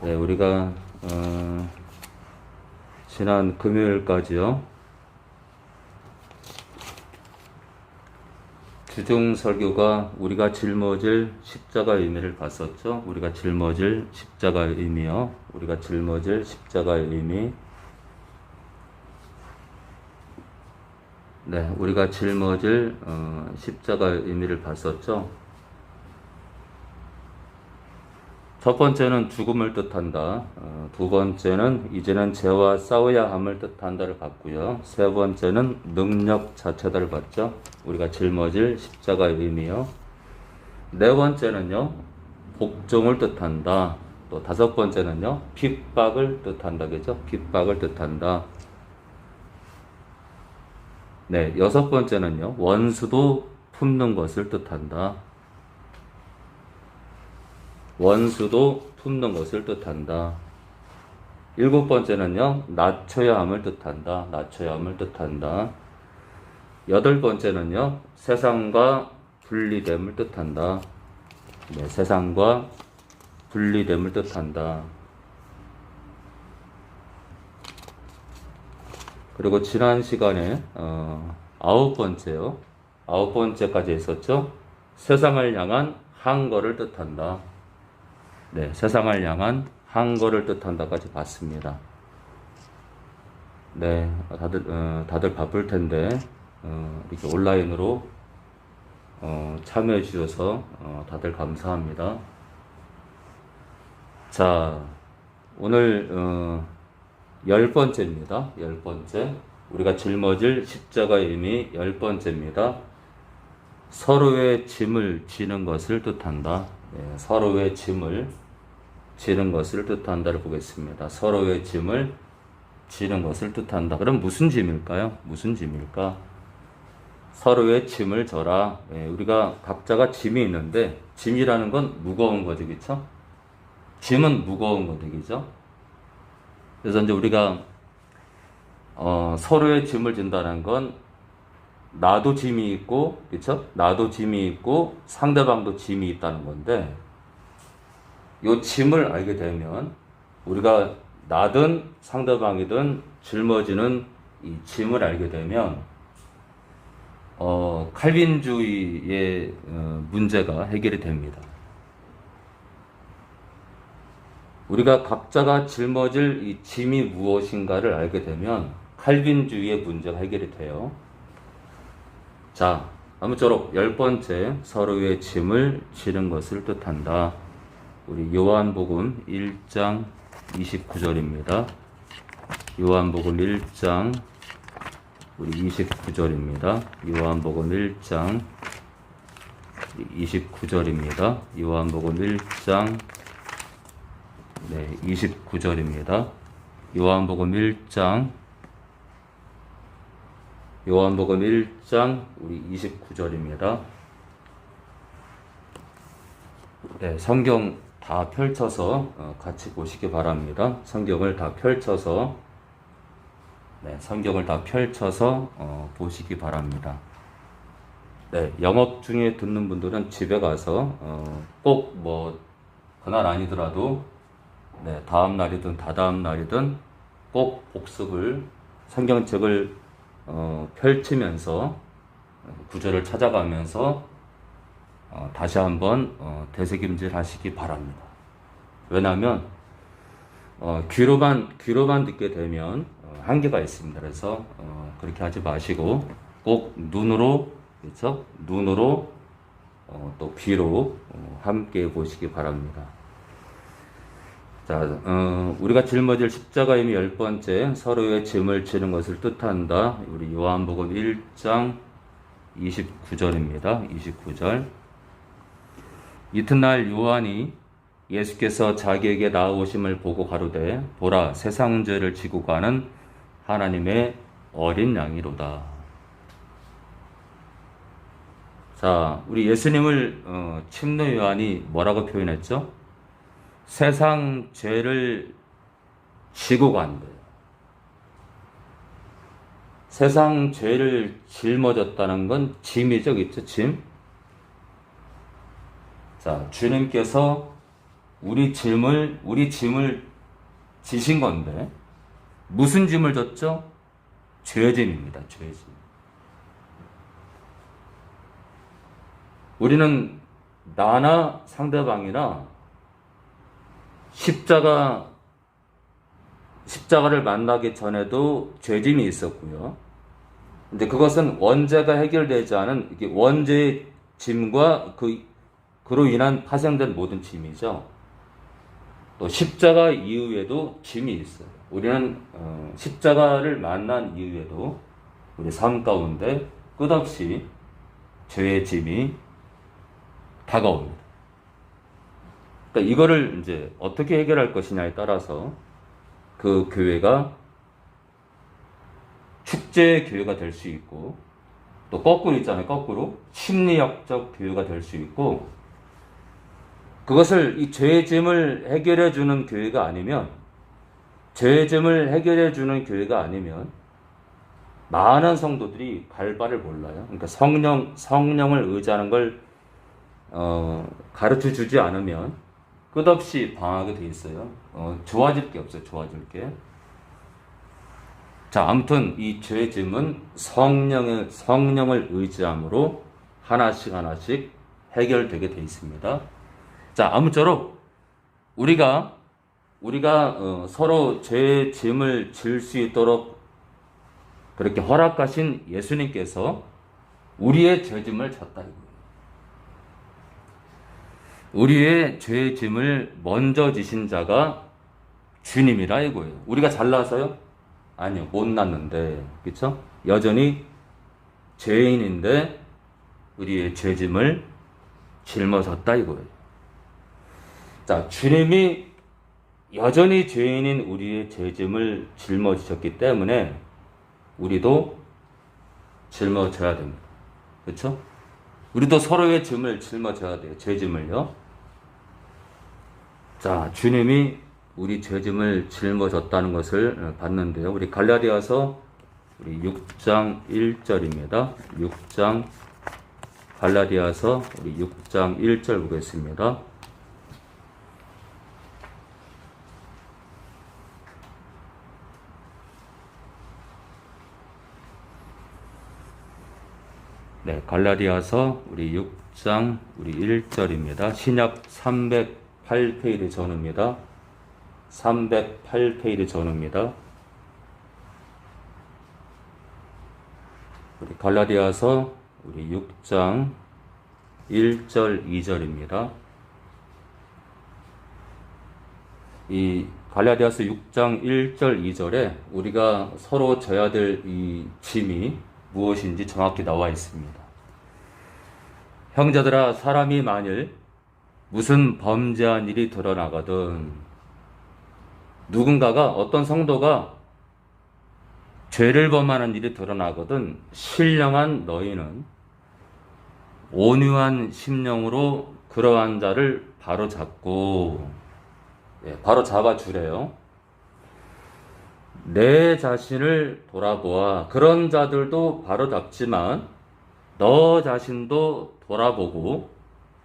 네, 우리가 지난 금요일까지요. 주중 설교가 우리가 짊어질 십자가의 의미를 봤었죠. 우리가 짊어질 십자가의 의미요. 우리가 짊어질 십자가의 의미. 네, 우리가 짊어질 십자가의 의미를 봤었죠. 첫 번째는 죽음을 뜻한다. 두 번째는 이제는 죄와 싸워야 함을 뜻한다를 봤고요. 세 번째는 능력 자체다를 봤죠. 우리가 짊어질 십자가의 의미요. 네 번째는요, 복종을 뜻한다. 또 다섯 번째는요, 핍박을 뜻한다. 그죠? 핍박을 뜻한다. 네, 여섯 번째는요, 원수도 품는 것을 뜻한다. 원수도 품는 것을 뜻한다. 일곱 번째는요, 낮춰야 함을 뜻한다. 낮춰야 함을 뜻한다. 여덟 번째는요, 세상과 분리됨을 뜻한다. 네, 세상과 분리됨을 뜻한다. 그리고 지난 시간에 아홉 번째요. 아홉 번째까지 했었죠. 세상을 향한 항거를 뜻한다. 네, 세상을 향한 항거를 뜻한다까지 봤습니다. 네, 다들 바쁠 텐데 이렇게 온라인으로 참여해 주셔서 다들 감사합니다. 자, 오늘 10번째입니다. 10번째. 우리가 짊어질 십자가의 의미 10번째입니다. 서로의 짐을 지는 것을 뜻한다. 네, 서로의 짐을 지는 것을 뜻한다를 보겠습니다. 서로의 짐을 지는 것을 뜻한다. 그럼 무슨 짐일까요? 무슨 짐일까? 서로의 짐을 져라. 네, 우리가 각자가 짐이 있는데 짐이라는 건 무거운 거죠, 그렇죠? 짐은 무거운 거죠, 그죠? 그래서 이제 우리가 서로의 짐을 진다는 건 나도 짐이 있고, 그렇죠? 나도 짐이 있고 상대방도 짐이 있다는 건데, 요 짐을 알게 되면 우리가 나든 상대방이든 짊어지는 이 짐을 알게 되면 칼빈주의의 문제가 해결이 됩니다. 우리가 각자가 짊어질 이 짐이 무엇인가를 알게 되면 칼빈주의의 문제가 해결이 돼요. 자, 아무쪼록 10번째, 서로의 짐을 지는 것을 뜻한다. 우리 요한복음 1장 29절입니다. 요한복음 1장 우리 29절입니다. 요한복음 1장 29절입니다. 요한복음 1장 29절입니다. 요한복음 1장 우리 29절입니다. 네, 성경 다 펼쳐서 같이 보시기 바랍니다. 성경을 다 펼쳐서 보시기 바랍니다. 네, 영업 중에 듣는 분들은 집에 가서 꼭 뭐 그날 아니더라도 다음 날이든 다다음 날이든 꼭 복습을 성경책을 펼치면서 구절을 찾아가면서 다시 한번 되새김질 하시기 바랍니다. 왜냐하면 귀로만 듣게 되면 한계가 있습니다. 그래서 그렇게 하지 마시고 꼭 눈으로, 그렇죠? 눈으로 또 귀로 함께 보시기 바랍니다. 자, 우리가 짊어질 십자가의 의미 10번째, 서로의 짐을 지는 것을 뜻한다. 우리 요한복음 1장 29절입니다. 29절. 이튿날 요한이 예수께서 자기에게 나아오심을 보고 가로되 보라, 세상 죄를 지고 가는 하나님의 어린 양이로다. 자, 우리 예수님을 침례 요한이 뭐라고 표현했죠? 세상 죄를 지고 간대요. 세상 죄를 짊어졌다는 건 짐이죠, 그렇죠? 짐. 자, 주님께서 우리 짐을 지신 건데, 무슨 짐을 졌죠? 죄짐입니다. 죄짐. 우리는 나나 상대방이나 십자가를 만나기 전에도 죄짐이 있었고요. 근데 그것은 원죄가 해결되지 않은 이게 원죄의 짐과 그로 인한 파생된 모든 짐이죠. 또 십자가 이후에도 짐이 있어요. 우리는 십자가를 만난 이후에도 우리 삶 가운데 끝없이 죄의 짐이 다가옵니다. 그러니까 이거를 이제 어떻게 해결할 것이냐에 따라서 그 교회가 축제의 교회가 될 수 있고, 또 거꾸로 있잖아요. 거꾸로 심리학적 교회가 될 수 있고, 그것을 이 죄의 짐을 해결해 주는 교회가 아니면, 많은 성도들이 갈 바를 몰라요. 그러니까 성령을 의지하는 걸 가르쳐 주지 않으면 끝없이 방황하게 돼 있어요. 좋아질 게 없어요. 좋아질 게. 자, 아무튼 이 죄의 짐은 성령을 의지함으로 하나씩 해결되게 돼 있습니다. 자, 아무쪼록 우리가 서로 죄의 짐을 질 수 있도록 그렇게 허락하신 예수님께서 우리의 죄 짐을 졌다 이거예요. 우리의 죄의 짐을 먼저 지신 자가 주님이라 이거예요. 우리가 잘나서요? 아니요, 못났는데, 그렇죠? 여전히 죄인인데 우리의 죄 짐을 짊어졌다 이거예요. 자, 주님이 여전히 죄인인 우리의 죄 짐을 짊어지셨기 때문에 우리도 짊어져야 됩니다. 그렇죠? 우리도 서로의 짐을 짊어져야 돼요. 죄 짐을요. 자, 주님이 우리 죄 짐을 짊어졌다는 것을 봤는데요. 우리 갈라디아서 우리 6장 1절입니다. 갈라디아서 우리 6장 1절 보겠습니다. 네, 갈라디아서 우리 6장 우리 1절입니다. 신약 308페이지 전후입니다. 308페이지 전후입니다. 우리 갈라디아서 우리 6장 1절 2절입니다. 이 갈라디아서 6장 1절 2절에 우리가 서로 져야 될 이 짐이 무엇인지 정확히 나와 있습니다. 형제들아, 사람이 만일 무슨 범죄한 일이 드러나거든, 누군가가, 어떤 성도가 죄를 범하는 일이 드러나거든, 신령한 너희는 온유한 심령으로 그러한 자를 바로잡고, 바로 잡아주래요. 내 자신을 돌아보아. 그런 자들도 바로잡지만 너 자신도 돌아보고,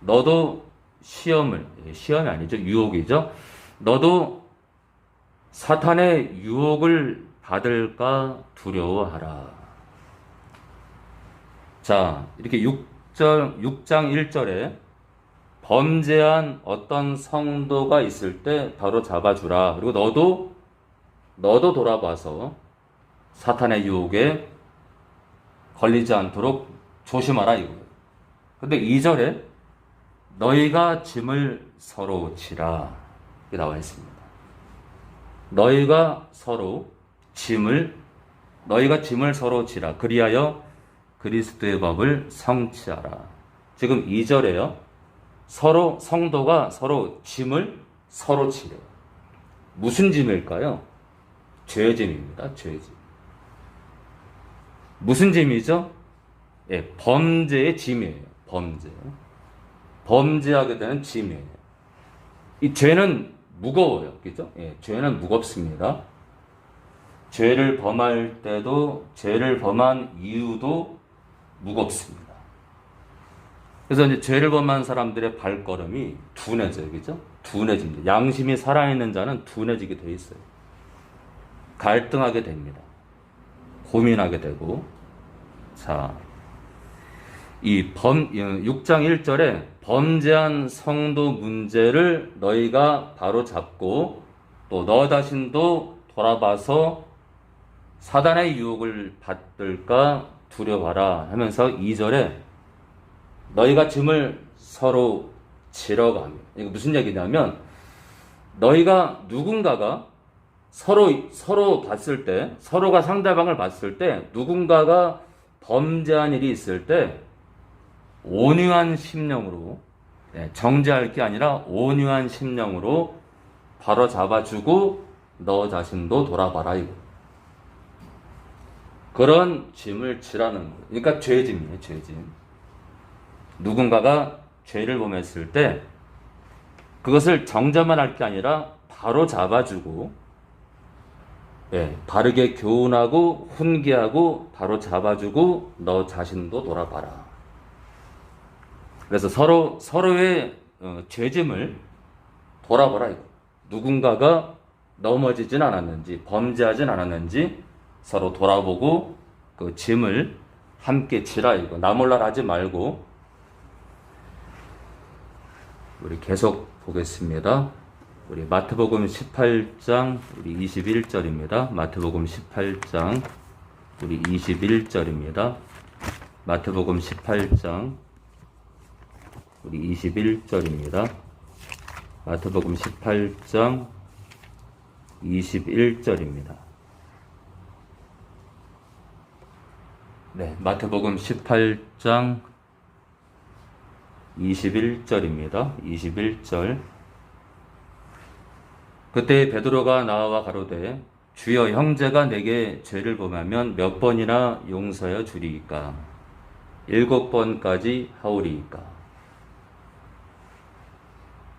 너도 시험이 아니죠, 유혹이죠. 너도 사탄의 유혹을 받을까 두려워하라. 자, 이렇게 6장 1절에 범죄한 어떤 성도가 있을 때 바로 잡아주라. 그리고 너도 돌아봐서 사탄의 유혹에 걸리지 않도록 조심하라 이거예요. 근데 2절에 너희가 짐을 서로 지라 이렇게 나와 있습니다. 너희가 짐을 서로 지라. 그리하여 그리스도의 법을 성취하라. 지금 2절에요. 성도가 서로 짐을 서로 지래요. 무슨 짐일까요? 죄짐입니다. 죄짐. 무슨 짐이죠? 범죄의 짐이에요. 범죄하게 되는 짐이에요. 이 죄는 무거워요. 그죠? 죄는 무겁습니다. 죄를 범할 때도, 죄를 범한 이유도 무겁습니다. 그래서 이제 죄를 범한 사람들의 발걸음이 둔해져요. 그죠? 둔해집니다. 양심이 살아있는 자는 둔해지게 돼 있어요. 갈등하게 됩니다. 고민하게 되고. 자, 6장 1절에 범죄한 성도 문제를 너희가 바로 잡고 또 너 자신도 돌아봐서 사단의 유혹을 받을까 두려워하라 하면서 2절에 너희가 짐을 서로 지러가며, 이거 무슨 얘기냐면 너희가 누군가가 서로 봤을 때, 서로가 상대방을 봤을 때 누군가가 범죄한 일이 있을 때 온유한 심령으로, 정죄할 게 아니라 온유한 심령으로 바로 잡아주고 너 자신도 돌아봐라, 이거. 그런 짐을 지라는 거예요. 그러니까 죄짐이에요, 죄짐. 누군가가 죄를 범했을 때 그것을 정죄만 할 게 아니라 바로 잡아주고, 바르게 교훈하고 훈계하고 바로 잡아주고 너 자신도 돌아봐라. 그래서 서로의 죄짐을 돌아보라, 이거. 누군가가 넘어지진 않았는지, 범죄하진 않았는지 서로 돌아보고 그 짐을 함께 지라, 이거. 나 몰라 하지 말고. 우리 계속 보겠습니다. 우리 마태복음 18장 우리 21절입니다. 마태복음 18장 우리 21절입니다. 마태복음 18장 우리 21절입니다. 마태복음 18장 21절입니다. 네, 마태복음 18장 21절입니다. 21절. 그때 베드로가 나와 가로되 주여 형제가 내게 죄를 범하면 몇 번이나 용서하여 주리이까? 7번까지 하오리이까?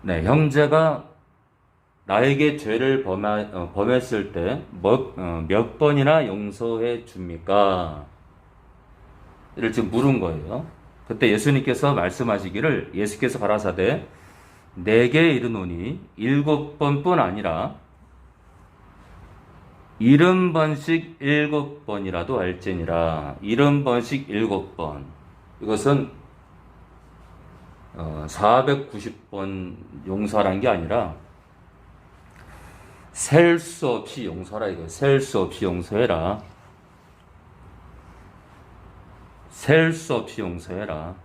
네, 형제가 나에게 죄를 범했을 때 몇 번이나 용서해 줍니까? 이를 지금 물은 거예요. 그때 예수님께서 말씀하시기를, 예수께서 가라사대 내게 이르노니 7번뿐 아니라 70번씩 7번이라도 할지니라. 70번씩 7번. 이것은 490번 용서라는 게 아니라 셀 수 없이 용서라, 이거. 셀 수 없이 용서해라. 셀 수 없이 용서해라.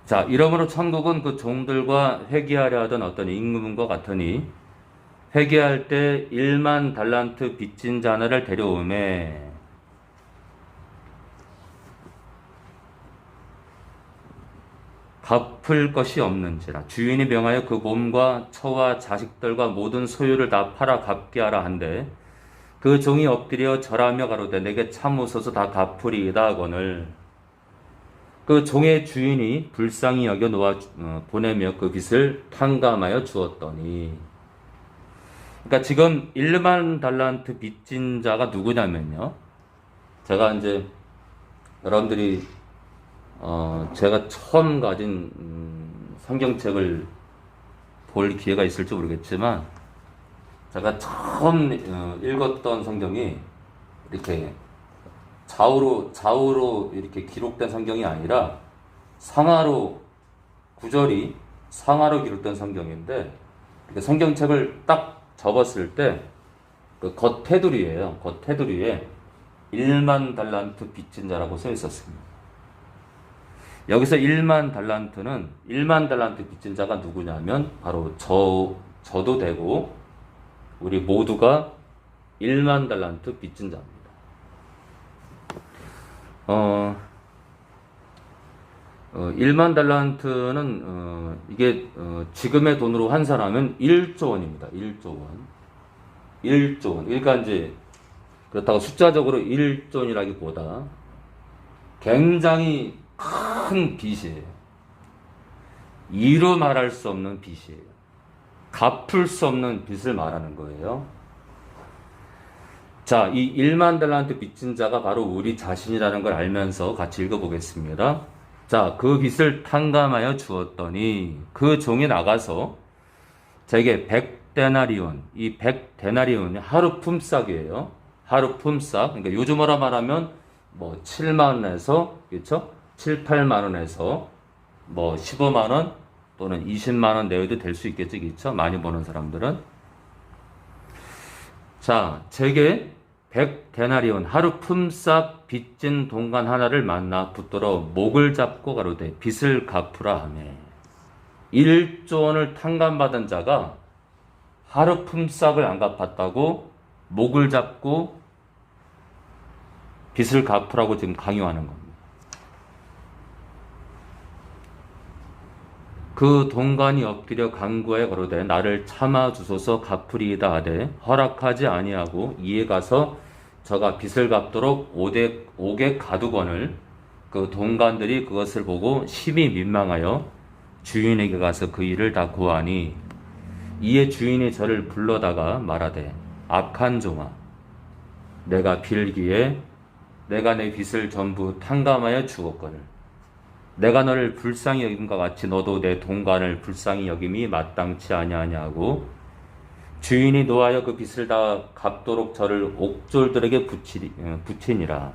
자, 이러므로 천국은 그 종들과 회개하려 하던 어떤 임금과 같으니 회개할 때 1만 달란트 빚진 자나를 데려오매 갚을 것이 없는지라. 주인이 명하여 그 몸과 처와 자식들과 모든 소유를 다 팔아 갚게 하라 한데 그 종이 엎드려 절하며 가로되 내게 참으소서 다 갚으리이다 하거늘 그 종의 주인이 불쌍히 여겨 놓아 보내며 그 빚을 탕감하여 주었더니. 그러니까 지금 1만 달란트 빚진 자가 누구냐면요, 제가 이제 여러분들이 제가 처음 가진 성경책을 볼 기회가 있을지 모르겠지만 제가 처음 읽었던 성경이 이렇게 좌우로 이렇게 기록된 성경이 아니라 상하로, 구절이 상하로 기록된 성경인데, 성경책을 딱 접었을 때 그 겉테두리예요. 겉테두리에 1만 달란트 빚진 자라고 써 있었습니다. 여기서 1만 달란트 빚진 자가 누구냐면 바로 저도 되고 우리 모두가 1만 달란트 빚진 자입니다. 1만 달란트는 이게 지금의 돈으로 환산하면 1조 원입니다. 1조 원. 1조 원. 그러니까 이제 그렇다고 숫자적으로 1조 원이라기보다 굉장히 큰 빚이에요. 이루 말할 수 없는 빚이에요. 갚을 수 없는 빚을 말하는 거예요. 자, 이 1만 달란트 빚진 자가 바로 우리 자신이라는 걸 알면서 같이 읽어보겠습니다. 자, 그 빚을 탕감하여 주었더니 그 종이 나가서 제게 100데나리온, 이 100데나리온이 하루 품삯이에요. 하루 품삯. 그러니까 요즘으로 말하면 뭐 7만 원에서, 그렇죠? 7, 8만 원에서 뭐 15만 원 또는 20만 원 내외도 될 수 있겠죠. 그렇죠? 많이 버는 사람들은. 자, 제게 100데나리온 하루 품삯 빚진 동관 하나를 만나 붙들어 목을 잡고 가로되 빚을 갚으라 하며 1조 원을 탕감받은 자가 하루 품삯을 안 갚았다고 목을 잡고 빚을 갚으라고 지금 강요하는 겁니다. 그 동관이 엎드려 간구하여 가로되 나를 참아 주소서 갚으리이다 하되 허락하지 아니하고 이에 가서 저가 빚을 갚도록 옥에 가두거늘 그 동관들이 그것을 보고 심히 민망하여 주인에게 가서 그 일을 다 고하니 이에 주인이 저를 불러다가 말하되 악한 종아 내가 빌기에 내가 내 빚을 전부 탕감하여 주었거늘 내가 너를 불쌍히 여김과 같이 너도 내 동관을 불쌍히 여김이 마땅치 아니하냐고 주인이 노하여 그 빚을 다 갚도록 저를 옥졸들에게 붙이니라.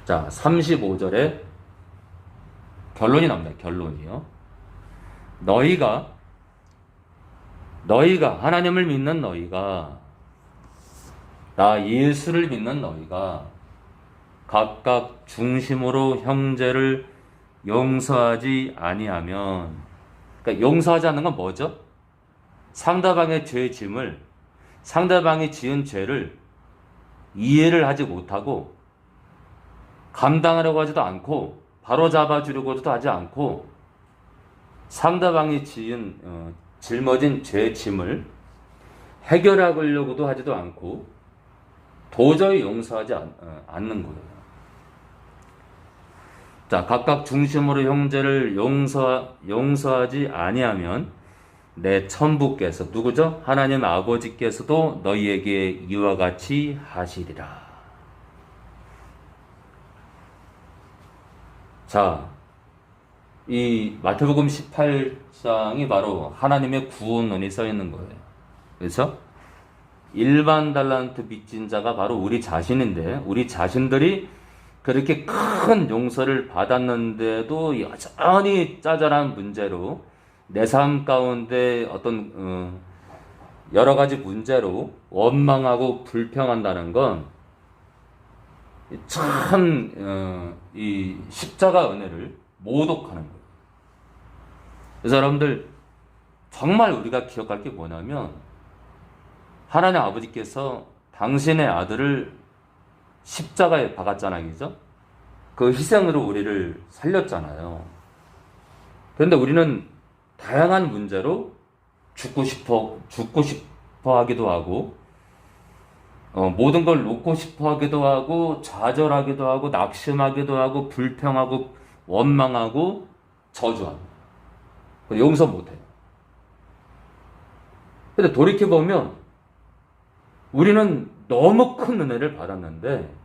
자, 35절에 결론이 나옵니다. 결론이요. 너희가 하나님을 믿는 너희가 나 예수를 믿는 너희가 각각 중심으로 형제를 용서하지 아니하면, 그러니까 용서하지 않는 건 뭐죠? 상대방의 죄의 짐을, 상대방이 지은 죄를 이해를 하지 못하고 감당하려고 하지도 않고 바로 잡아주려고도 하지 않고 상대방이 짊어진 죄의 짐을 해결하려고도 하지도 않고 도저히 용서하지 않는 거예요. 자, 각각 중심으로 형제를 용서하지 아니하면 내 천부께서 누구죠? 하나님 아버지께서도 너희에게 이와 같이 하시리라. 자, 이 마태복음 18장이 바로 하나님의 구원론이 써 있는 거예요. 그래서 일반 달란트 빚진 자가 바로 우리 자신인데 우리 자신들이 그렇게 큰 용서를 받았는데도 여전히 짜잘한 문제로 내 삶 가운데 어떤 여러 가지 문제로 원망하고 불평한다는 건 참 이 십자가 은혜를 모독하는 거예요. 그래서 여러분들 정말 우리가 기억할 게 뭐냐면 하나님 아버지께서 당신의 아들을 십자가에 박았잖아요. 그죠? 그 희생으로 우리를 살렸잖아요. 그런데 우리는 다양한 문제로 죽고 싶어 하기도 하고, 모든 걸 놓고 싶어 하기도 하고, 좌절하기도 하고, 낙심하기도 하고, 불평하고, 원망하고, 저주하고. 용서 못해요. 근데 돌이켜보면, 우리는 너무 큰 은혜를 받았는데,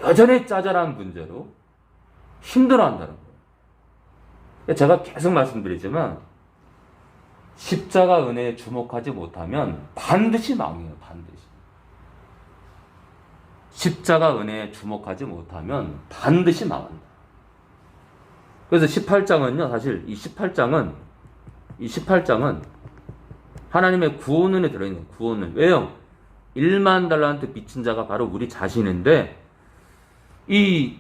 여전히 짜잘한 문제로 힘들어한다는 거예요. 제가 계속 말씀드리지만 십자가 은혜에 주목하지 못하면 반드시 망해요. 반드시. 십자가 은혜에 주목하지 못하면 반드시 망한다. 그래서 18장은요. 사실 이 18장은 하나님의 구원은에 들어있는 구원은. 왜요? 1만 달란트 빚진 자가 바로 우리 자신인데 이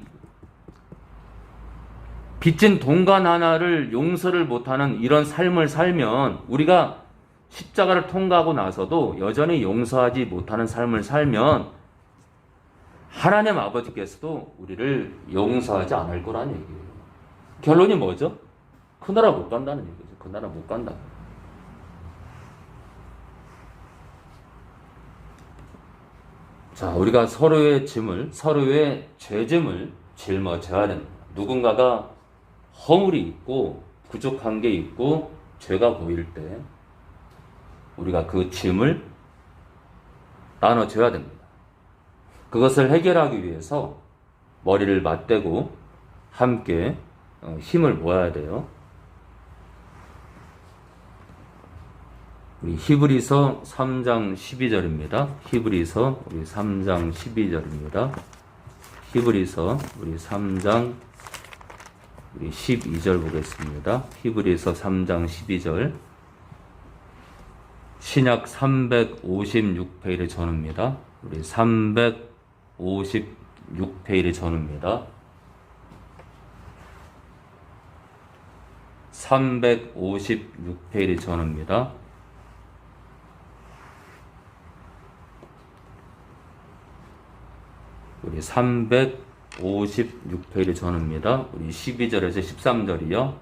빚진 동관 하나를 용서를 못하는 이런 삶을 살면 우리가 십자가를 통과하고 나서도 여전히 용서하지 못하는 삶을 살면 하나님 아버지께서도 우리를 용서하지 않을 거라는 얘기예요. 결론이 뭐죠? 그 나라 못 간다는 얘기죠. 그 나라 못 간다. 자, 우리가 서로의 죄짐을 짊어져야 된다. 누군가가 허물이 있고 부족한 게 있고 죄가 보일 때 우리가 그 짐을 나눠줘야 됩니다. 그것을 해결하기 위해서 머리를 맞대고 함께 힘을 모아야 돼요. 우리 히브리서 3장 12절입니다. 히브리서 우리 3장 12절입니다. 히브리서 우리 3장 우리 12절 보겠습니다. 히브리서 3장 12절. 신약 356페이지 전후입니다. 우리 356페이지 전후입니다. 356페이지 전후입니다. 우리 356페이지 전후입니다. 우리 12절에서 13절이요.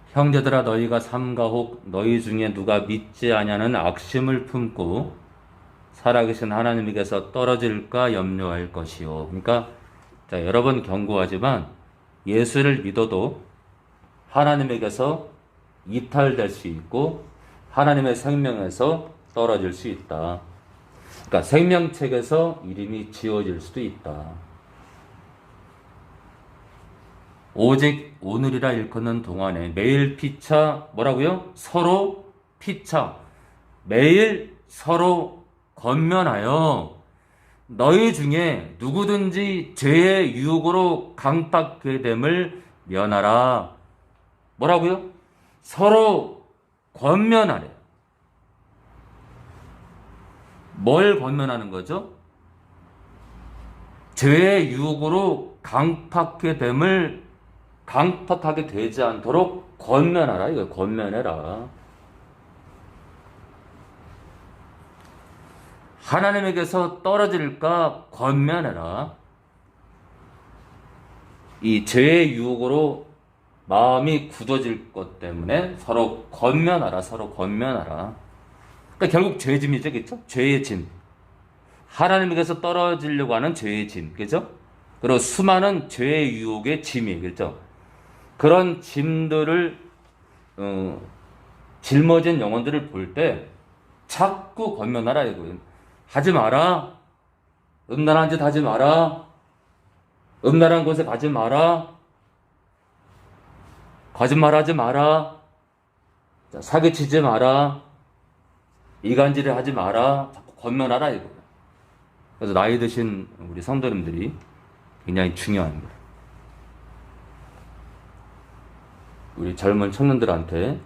형제들아 너희가 삼가혹 너희 중에 누가 믿지 아니하는 악심을 품고 살아계신 하나님에게서 떨어질까 염려할 것이요. 그러니까 자, 여러 번 경고하지만 예수를 믿어도 하나님에게서 이탈될 수 있고 하나님의 생명에서 떨어질 수 있다. 그러니까 생명책에서 이름이 지워질 수도 있다. 오직 오늘이라 일컫는 동안에 매일 피차 뭐라고요? 서로 피차 매일 서로 권면하여 너희 중에 누구든지 죄의 유혹으로 강팍하게 됨을 면하라. 뭐라고요? 서로 권면하래. 뭘 권면하는 거죠? 죄의 유혹으로 강팍하게 되지 않도록 권면하라. 이거 권면해라. 하나님에게서 떨어질까 권면해라. 이 죄의 유혹으로 마음이 굳어질 것 때문에 서로 권면하라. 서로 권면하라. 그러니까 결국 죄의 짐이죠. 그렇죠? 죄의 짐. 하나님에게서 떨어지려고 하는 죄의 짐. 그죠? 그리고 수많은 죄의 유혹의 짐이. 그죠? 그런 짐들을 짊어진 영혼들을 볼 때 자꾸 권면하라 이거예요. 하지 마라. 음란한 짓 하지 마라. 음란한 곳에 가지 마라. 거짓말하지 마라. 사기치지 마라. 이간질을 하지 마라. 자꾸 권면하라 이거예요. 그래서 나이 드신 우리 성도님들이 굉장히 중요합니다. 우리 젊은 청년들한테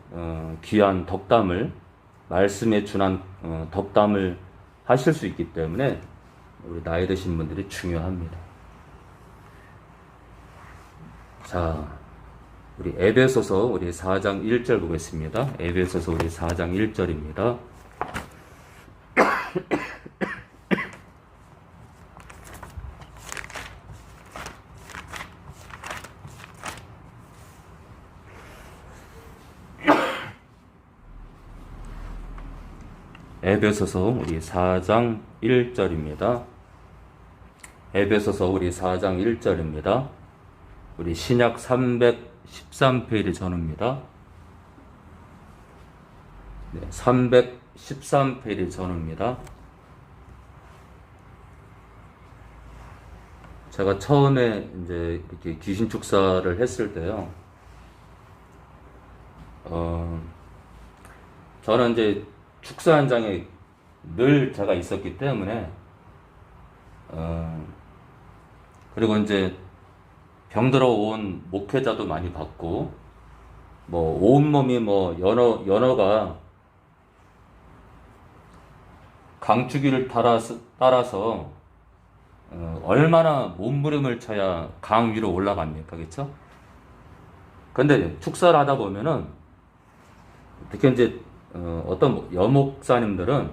귀한 덕담을 말씀에 준한 덕담을 하실 수 있기 때문에 우리 나이 드신 분들이 중요합니다. 자, 우리 에베소서 우리 4장 1절 보겠습니다. 에베소서 우리 4장 1절입니다. 에베소서 우리 4장 1절입니다. 에베소서 우리 4장 1절입니다. 우리 신약 313페이지 전후입니다. 네, 313페이지 전후입니다. 제가 처음에 이제 이렇게 귀신 축사를 했을 때요. 저는 이제 축사 현장에 늘 제가 있었기 때문에 그리고 이제 병들어 온 목회자도 많이 봤고 뭐 온몸이 뭐 연어가 강주기를 따라서 얼마나 몸부림을 쳐야 강 위로 올라갑니까, 그렇죠? 근데 축사를 하다 보면은 특히 이제 어떤 여목사님들은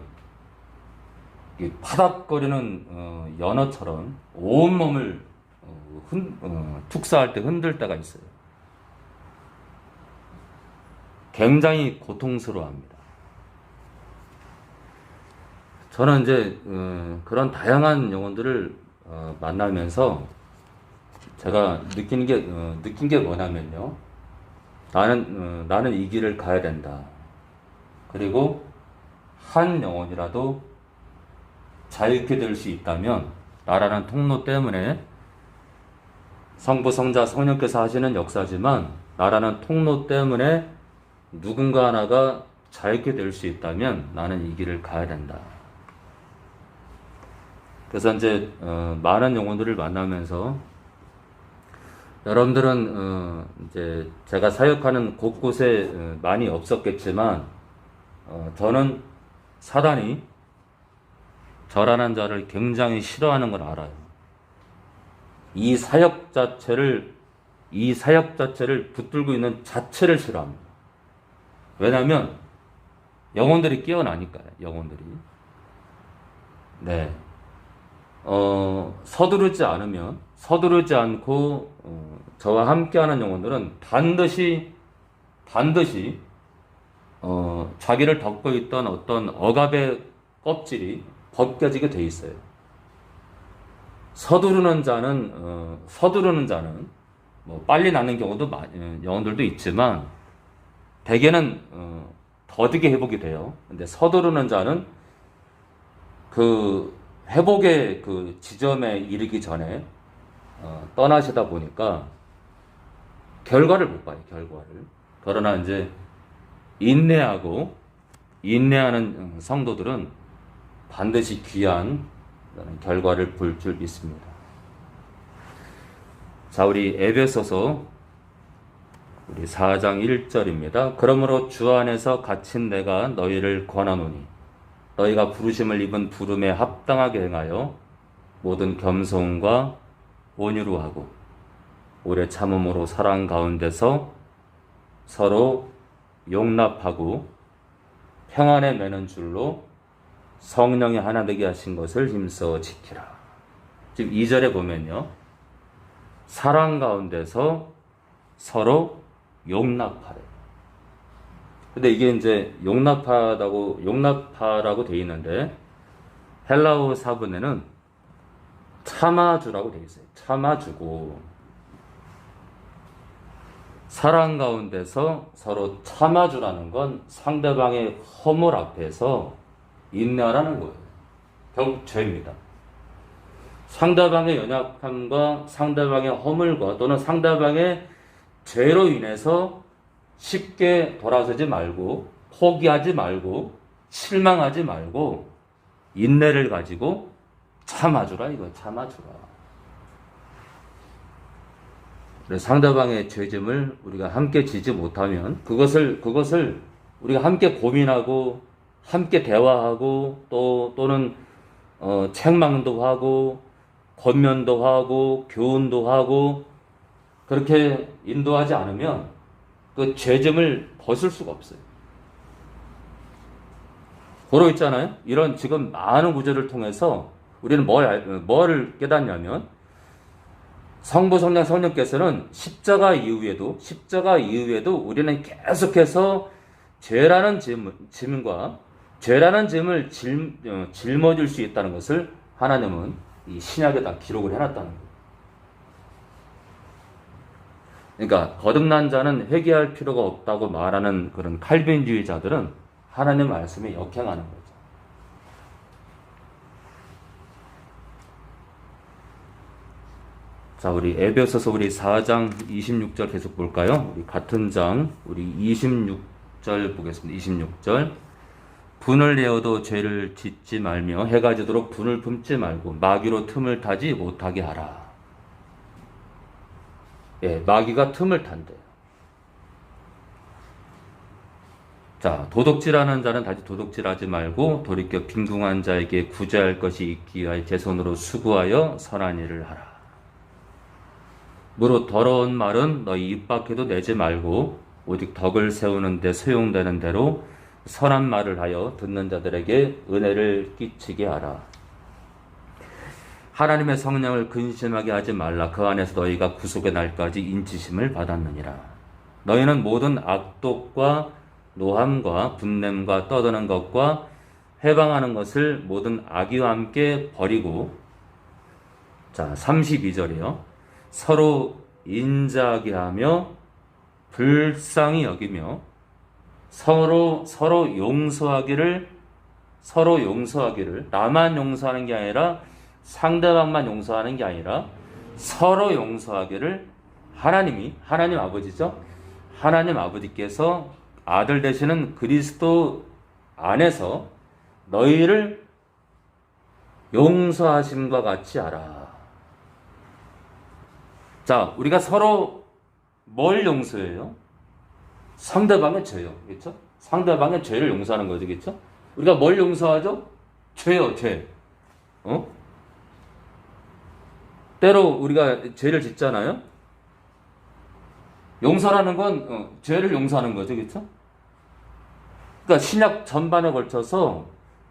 이 파닥거리는 연어처럼 온몸을 축사할 때 흔들 때가 있어요. 굉장히 고통스러워합니다. 저는 이제 그런 다양한 영혼들을 만나면서 제가 느낀 게 뭐냐면요. 나는 이 길을 가야 된다. 그리고 한 영혼이라도 자유케 될 수 있다면 나라는 통로 때문에 성부, 성자, 성령께서 하시는 역사지만 나라는 통로 때문에 누군가 하나가 자유케 될 수 있다면 나는 이 길을 가야 된다. 그래서 이제 많은 영혼들을 만나면서 여러분들은 이제 제가 사역하는 곳곳에 많이 없었겠지만 저는 사단이 저라는 자를 굉장히 싫어하는 걸 알아요. 이 사역 자체를 붙들고 있는 자체를 싫어합니다. 왜냐하면 영혼들이 깨어나니까요. 영혼들이. 네. 서두르지 않고 저와 함께하는 영혼들은 반드시 자기를 덮고 있던 어떤 억압의 껍질이 벗겨지게 돼 있어요. 서두르는 자는 뭐 빨리 낫는 경우도 영혼들도 있지만 대개는 더디게 회복이 돼요. 근데 서두르는 자는 그 회복의 그 지점에 이르기 전에 떠나시다 보니까 결과를 못 봐요. 결과를. 그러나 이제 인내하는 성도들은 반드시 귀한 결과를 볼 줄 믿습니다. 자, 우리 에베소서 우리 4장 1절입니다. 그러므로 주 안에서 갇힌 내가 너희를 권하노니 너희가 부르심을 입은 부름에 합당하게 행하여 모든 겸손과 온유로 하고 오래 참음으로 사랑 가운데서 서로 용납하고 평안에 매는 줄로 성령이 하나 되게 하신 것을 힘써 지키라. 지금 2절에 보면요. 사랑 가운데서 서로 용납하래. 근데 이게 이제 용납하라고 되어 있는데 헬라어 사본에는 참아주라고 되어 있어요. 참아주고 사랑 가운데서 서로 참아주라는 건 상대방의 허물 앞에서 인내하라는 거예요. 결국 죄입니다. 상대방의 연약함과 상대방의 허물과 또는 상대방의 죄로 인해서 쉽게 돌아서지 말고 포기하지 말고 실망하지 말고 인내를 가지고 참아주라 이거 참아주라. 그래서 상대방의 죄짐을 우리가 함께 지지 못하면 그것을 우리가 함께 고민하고 함께 대화하고 또는 책망도 하고 권면도 하고 교훈도 하고 그렇게 인도하지 않으면 그 죄짐을 벗을 수가 없어요. 고로 있잖아요. 이런 지금 많은 구절을 통해서 우리는 뭘 깨닫냐면 성부, 성령, 성령께서는 십자가 이후에도 우리는 계속해서 죄라는 짐을 짊어질 수 있다는 것을 하나님은 이 신약에다 기록을 해놨다는 거예요. 그러니까 거듭난 자는 회개할 필요가 없다고 말하는 그런 칼빈주의자들은 하나님 말씀에 역행하는 거죠. 자, 우리 에베소서 우리 4장 26절 계속 볼까요? 우리 같은 장 우리 26절 보겠습니다. 26절 분을 내어도 죄를 짓지 말며 해가 지도록 분을 품지 말고 마귀로 틈을 타지 못하게 하라. 예, 마귀가 틈을 탄대요. 자, 도둑질하는 자는 다시 도둑질하지 말고 돌이켜 빈궁한 자에게 구제할 것이 있기 위하여 제 손으로 수고하여 선한 일을 하라. 무릇 더러운 말은 너희 입 밖에도 내지 말고 오직 덕을 세우는 데 소용되는 대로 선한 말을 하여 듣는 자들에게 은혜를 끼치게 하라. 하나님의 성령을 근심하게 하지 말라. 그 안에서 너희가 구속의 날까지 인치심을 받았느니라. 너희는 모든 악독과 노함과 분냄과 떠드는 것과 회방하는 것을 모든 악의와 함께 버리고, 자 32절이요. 서로 인자하게 하며 불쌍히 여기며 서로 용서하기를 나만 용서하는 게 아니라 상대방만 용서하는 게 아니라 서로 용서하기를 하나님 아버지죠. 하나님 아버지께서 아들 되시는 그리스도 안에서 너희를 용서하심과 같이 하라. 자, 우리가 서로 뭘 용서해요? 상대방의 죄요. 그렇죠? 상대방의 죄를 용서하는 거죠. 그렇죠? 우리가 뭘 용서하죠? 죄요, 죄. 때로 우리가 죄를 짓잖아요. 용서라는 건 죄를 용서하는 거죠. 그렇죠? 그러니까 신약 전반에 걸쳐서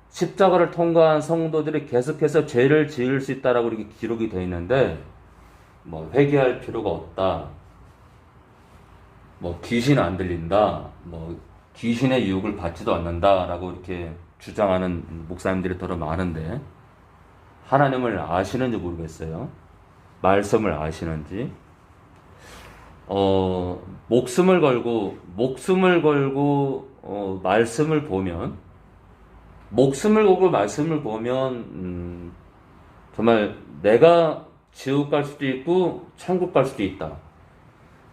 십자가를 통과한 성도들이 계속해서 죄를 지을 수 있다라고 이렇게 기록이 되어 있는데, 뭐 회개할 필요가 없다, 뭐 귀신 안 들린다, 뭐 귀신의 유혹을 받지도 않는다라고 이렇게 주장하는 목사님들이 더러 많은데, 하나님을 아시는지 모르겠어요. 말씀을 아시는지. 목숨을 걸고 말씀을 보면, 정말 내가 지옥 갈 수도 있고 천국 갈 수도 있다.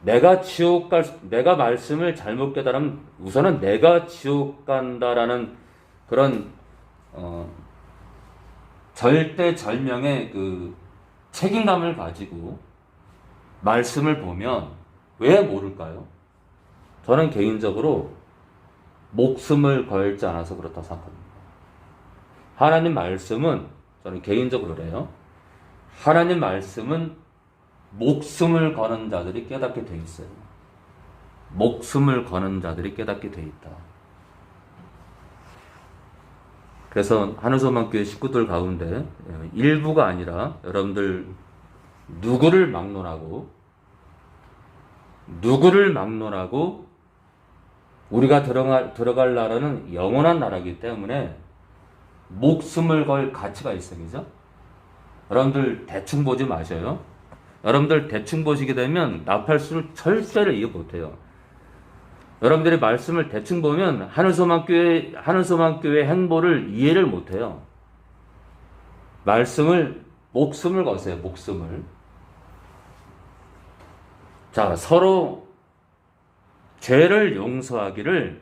내가 말씀을 잘못 깨달으면 우선은 내가 지옥 간다라는 그런 절대절명의 그 책임감을 가지고 말씀을 보면 왜 모를까요? 저는 개인적으로 목숨을 걸지 않아서 그렇다 생각합니다. 하나님 말씀은, 저는 개인적으로 그래요, 하나님 말씀은 목숨을 거는 자들이 깨닫게 돼 있어요. 목숨을 거는 자들이 깨닫게 돼 있다. 그래서 하늘소망교회 식구들 가운데 일부가 아니라 여러분들 누구를 막론하고 우리가 들어갈 나라는 영원한 나라이기 때문에 목숨을 걸 가치가 있어요. 그죠? 여러분들 대충 보지 마셔요. 여러분들 대충 보시게 되면 나팔수를 절대로 이해 못해요. 여러분들이 말씀을 대충 보면 하늘소망교회 행보를 이해를 못해요. 목숨을 거세요. 목숨을. 자, 서로 죄를 용서하기를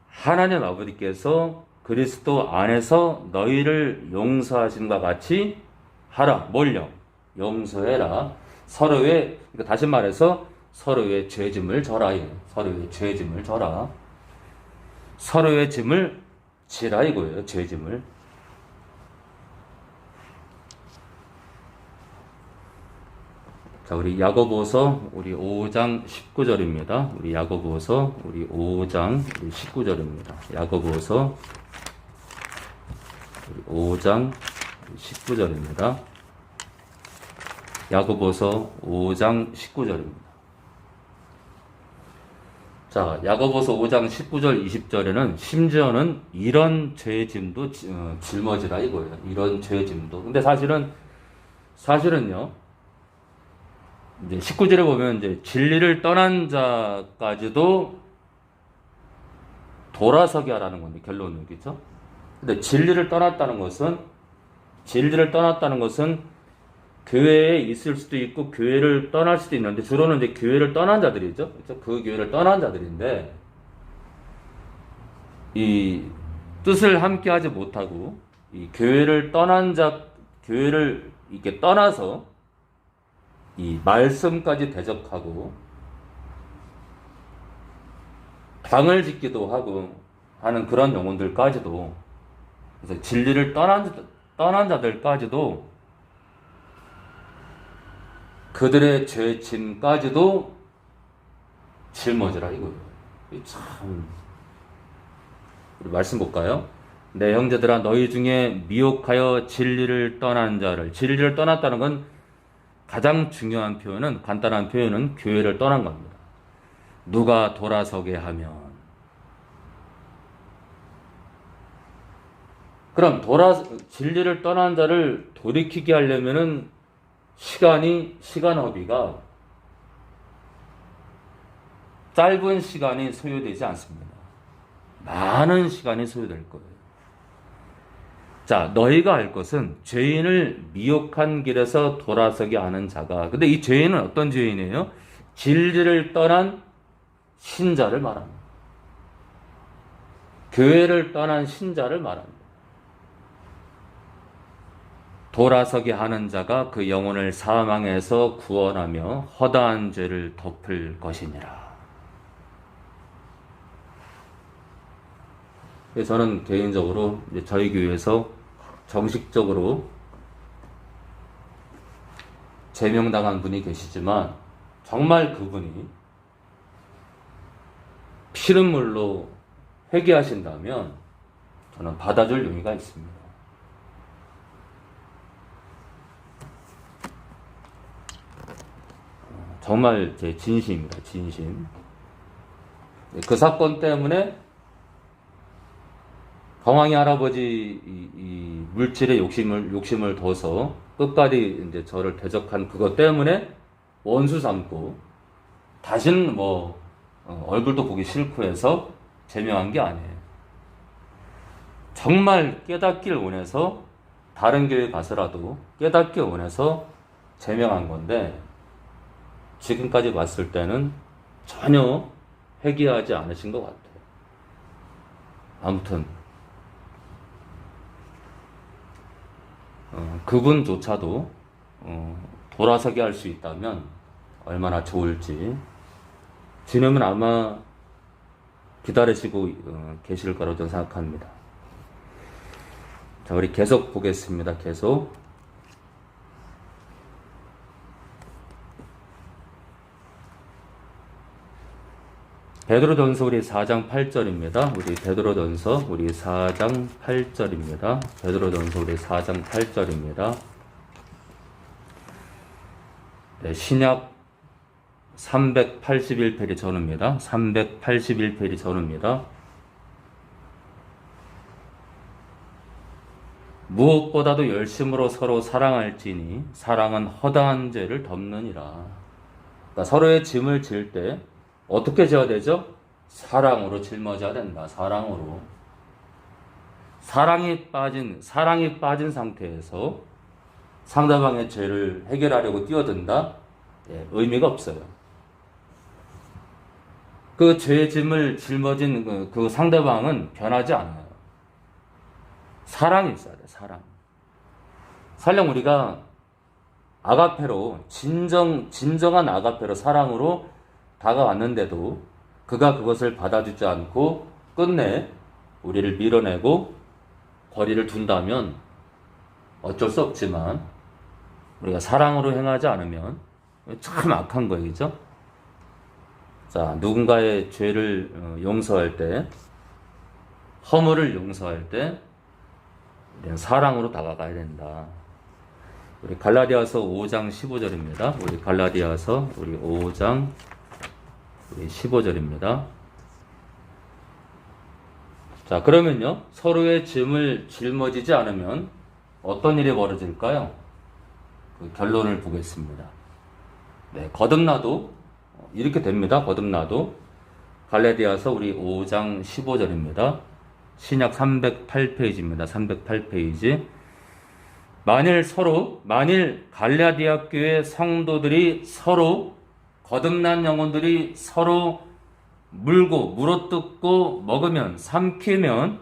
하나님 아버지께서 그리스도 안에서 너희를 용서하심과 같이 하라. 뭘요? 용서해라. 그러니까 다시 말해서 서로의 죄짐을 져라. 서로의 죄짐을 져라. 서로의 짐을 지라 이거예요. 죄짐을. 자, 우리 야고보서 5장 19절입니다. 우리 야고보서 5장 19절입니다. 야고보서 5장 19절입니다. 야고보서 5장 19절입니다. 자, 야고보서 5장 19절 20절에는 심지어는 이런 죄짐도 짊어지라 이거예요. 이런 죄짐도. 근데 사실은요. 이제 19절에 보면 이제 진리를 떠난 자까지도 돌아서게 하라는 건데, 결론은. 그렇죠? 근데 진리를 떠났다는 것은 교회에 있을 수도 있고 교회를 떠날 수도 있는데, 주로는 이제 교회를 떠난 자들이죠. 그렇죠? 그 교회를 떠난 자들인데, 이 뜻을 함께 하지 못하고 이 교회를 이렇게 떠나서 이 말씀까지 대적하고 당을 짓기도 하고 하는 그런 영혼들까지도, 그래서 진리를 떠난 자들까지도 그들의 죄짐까지도 짊어지라 이거예요. 참, 우리 말씀 볼까요? 내 형제들아, 너희 중에 미혹하여 진리를 떠났다는 건 가장 중요한 표현은, 간단한 표현은 교회를 떠난 겁니다. 누가 돌아서게 하면. 그럼 진리를 떠난 자를 돌이키게 하려면은 시간 허비가 짧은 시간이 소요되지 않습니다. 많은 시간이 소요될 거예요. 자, 너희가 알 것은 죄인을 미혹한 길에서 돌아서게 하는 자가. 근데 이 죄인은 어떤 죄인이에요? 진리를 떠난 신자를 말합니다. 교회를 떠난 신자를 말합니다. 돌아서게 하는 자가 그 영혼을 사망에서 구원하며 허다한 죄를 덮을 것이니라. 저는 개인적으로 이제 저희 교회에서 정식적으로 제명당한 분이 계시지만 정말 그분이 피눈물로 회개하신다면 저는 받아줄 용의가 있습니다. 정말 제 진심입니다. 진심. 그 사건 때문에 강황이 할아버지 이 물질에 욕심을 둬서 끝까지 이제 저를 대적한 그것 때문에 원수 삼고 다시는 얼굴도 보기 싫고 해서 제명한 게 아니에요. 정말 깨닫길 원해서 다른 교회 가서라도 깨닫길 원해서 제명한 건데 지금까지 봤을 때는 전혀 회개하지 않으신 것 같아요. 아무튼 그분조차도 돌아서게 할 수 있다면 얼마나 좋을지 주님은 아마 기다리시고 계실 거라고 저는 생각합니다. 자, 우리 계속 보겠습니다. 계속 베드로전서 우리 4장 8절입니다. 우리 베드로전서 우리 4장 8절입니다. 베드로전서 우리 4장 8절입니다. 네, 신약 381페이지 전후입니다. 381페이지 전후입니다. 무엇보다도 열심으로 서로 사랑할지니 사랑은 허다한 죄를 덮느니라. 그러니까 서로의 짐을 질 때 어떻게 져야 되죠? 사랑으로 짊어져야 된다. 사랑으로. 사랑이 빠진 상태에서 상대방의 죄를 해결하려고 뛰어든다? 의미가 없어요. 그 죄의 짐을 짊어진 그 상대방은 변하지 않아요. 사랑이 있어야 돼, 사랑. 설령 우리가 아가페로, 진정한 아가페로, 사랑으로 다가왔는데도 그가 그것을 받아주지 않고 끝내 우리를 밀어내고 거리를 둔다면 어쩔 수 없지만 우리가 사랑으로 행하지 않으면 참 악한 거예요. 그죠? 자, 누군가의 죄를 용서할 때, 허물을 용서할 때 우리는 사랑으로 다가가야 된다. 우리 갈라디아서 5장 15절입니다. 우리 갈라디아서 우리 5장 우리 15절입니다. 자, 그러면요, 서로의 짐을 짊어지지 않으면 어떤 일이 벌어질까요? 그 결론을 보겠습니다. 네, 거듭나도 이렇게 됩니다. 거듭나도 갈라디아서 우리 5장 15절입니다. 신약 308페이지입니다. 308페이지. 만일 갈라디아 교회 성도들이 서로 거듭난 영혼들이 서로 물어뜯고 먹으면 삼키면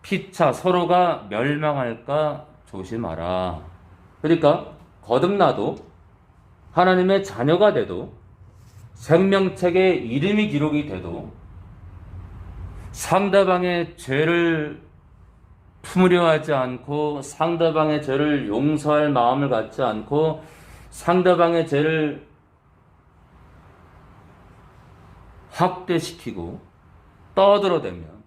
피차 서로가 멸망할까 조심하라. 그러니까 거듭나도 하나님의 자녀가 돼도 생명책에 이름이 기록이 돼도 상대방의 죄를 품으려 하지 않고 상대방의 죄를 용서할 마음을 갖지 않고 상대방의 죄를 확대시키고 떠들어대면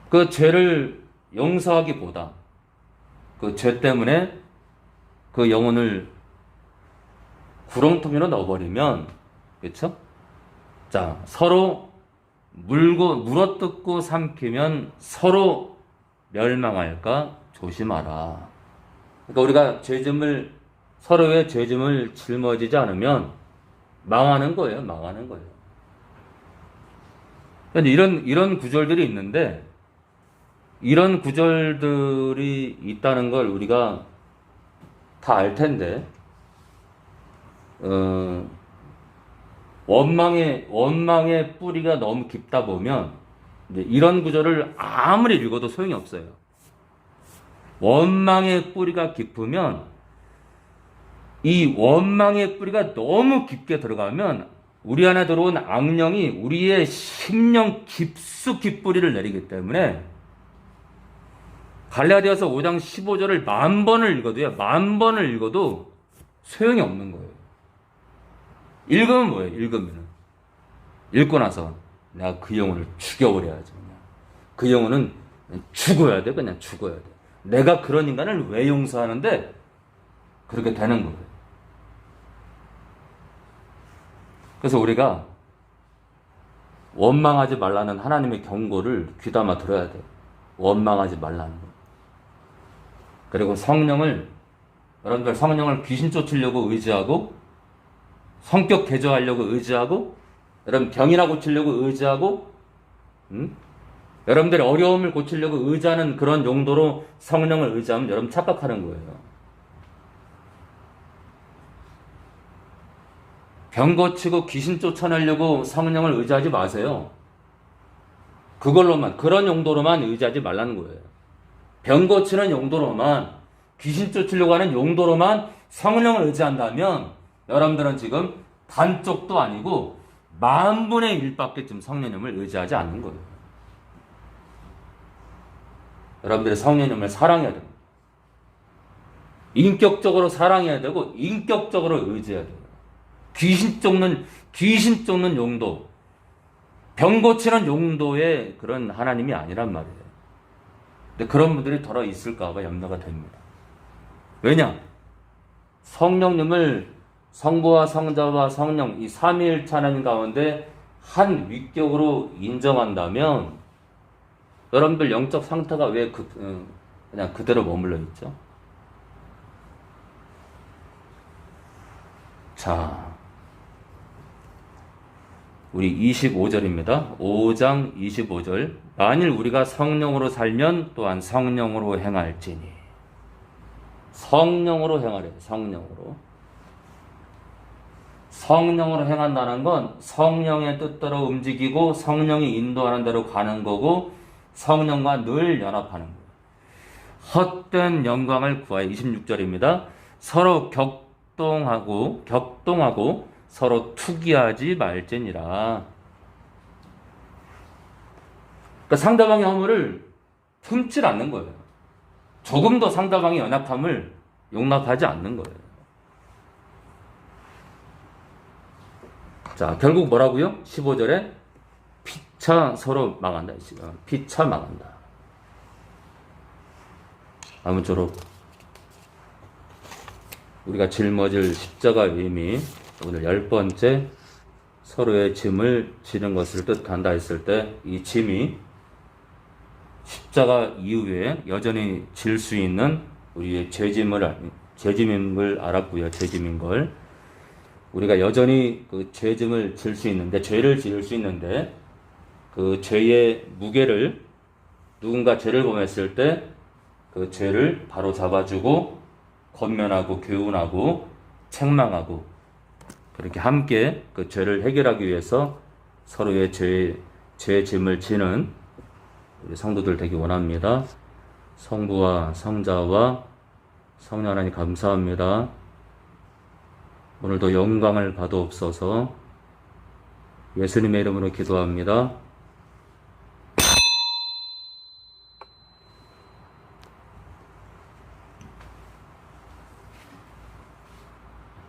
그 죄를 용서하기보다 그 죄 때문에 그 영혼을 구렁텅이로 넣어버리면, 그렇죠? 자, 서로 물어뜯고 삼키면 서로 멸망할까 조심하라. 그러니까 우리가 서로의 죄짐을 짊어지지 않으면 망하는 거예요. 망하는 거예요. 근데 이런 구절들이 있는데 이런 구절들이 있다는 걸 우리가 다 알 텐데, 원망의 뿌리가 너무 깊다 보면, 이제 이런 구절을 아무리 읽어도 소용이 없어요. 원망의 뿌리가 깊으면, 이 원망의 뿌리가 너무 깊게 들어가면, 우리 안에 들어온 악령이 우리의 심령 깊숙이 뿌리를 내리기 때문에, 갈라디아서 5장 15절을 10,000번을 읽어도요, 10,000번을 읽어도 소용이 없는 거예요. 읽으면 뭐예요? 읽고 나서 내가 그 영혼을 죽여버려야지. 그냥. 그 영혼은 죽어야 돼. 그냥 죽어야 돼. 내가 그런 인간을 왜 용서하는데 그렇게 되는 거예요. 그래서 우리가 원망하지 말라는 하나님의 경고를 귀담아 들어야 돼요. 원망하지 말라는 거. 그리고 여러분들 성령을 귀신 쫓으려고 의지하고, 성격 개조하려고 의지하고, 여러분 병이나 고치려고 의지하고, 여러분들의 어려움을 고치려고 의지하는 그런 용도로 성령을 의지하면 여러분 착각하는 거예요. 병 고치고 귀신 쫓아내려고 성령을 의지하지 마세요. 그런 용도로만 의지하지 말라는 거예요. 병 고치는 용도로만, 귀신 쫓으려고 하는 용도로만 성령을 의지한다면 여러분들은 지금 반쪽도 아니고 10,000분의 1밖에 지금 성령님을 의지하지 않는 거예요. 여러분들이 성령님을 사랑해야 됩니다. 인격적으로 사랑해야 되고 인격적으로 의지해야 돼요. 귀신 쫓는 용도, 병 고치는 용도의 그런 하나님이 아니란 말이에요. 근데 그런 분들이 덜어 있을까봐 염려가 됩니다. 왜냐? 성령님을 성부와 성자와 성령 이 삼위일체 하나님 가운데 한 위격으로 인정한다면 여러분들 영적 상태가 왜 그냥 그대로 머물러 있죠? 자, 우리 25절입니다. 5장 25절. 만일 우리가 성령으로 살면 또한 성령으로 행할지니. 성령으로 행하래요. 성령으로 행한다는 건 성령의 뜻대로 움직이고 성령이 인도하는 대로 가는 거고 성령과 늘 연합하는 거예요. 헛된 영광을 구하여 26절입니다. 서로 격동하고 서로 투기하지 말지니라. 그러니까 상대방의 허물을 품질 않는 거예요. 조금 더 상대방의 연약함을 용납하지 않는 거예요. 자, 결국 뭐라고요? 15절에 피차 서로 망한다. 피차 망한다. 아무쪼록 우리가 짊어질 십자가의 의미, 오늘 10번째 서로의 짐을 지는 것을 뜻한다 했을 때 이 짐이 십자가 이후에 여전히 질 수 있는 우리의 죄짐인 걸 알았고요. 죄짐인 걸. 우리가 여전히 그 죄짐을 질 수 있는데, 죄를 지을 수 있는데, 그 죄의 무게를, 누군가 죄를 범했을 때 그 죄를 바로 잡아주고, 권면하고, 교훈하고, 책망하고, 그렇게 함께 그 죄를 해결하기 위해서 서로의 죄의 짐을 지는 우리 성도들 되기 원합니다. 성부와 성자와 성령 하나님 감사합니다. 오늘도 영광을 받아옵소서. 예수님의 이름으로 기도합니다.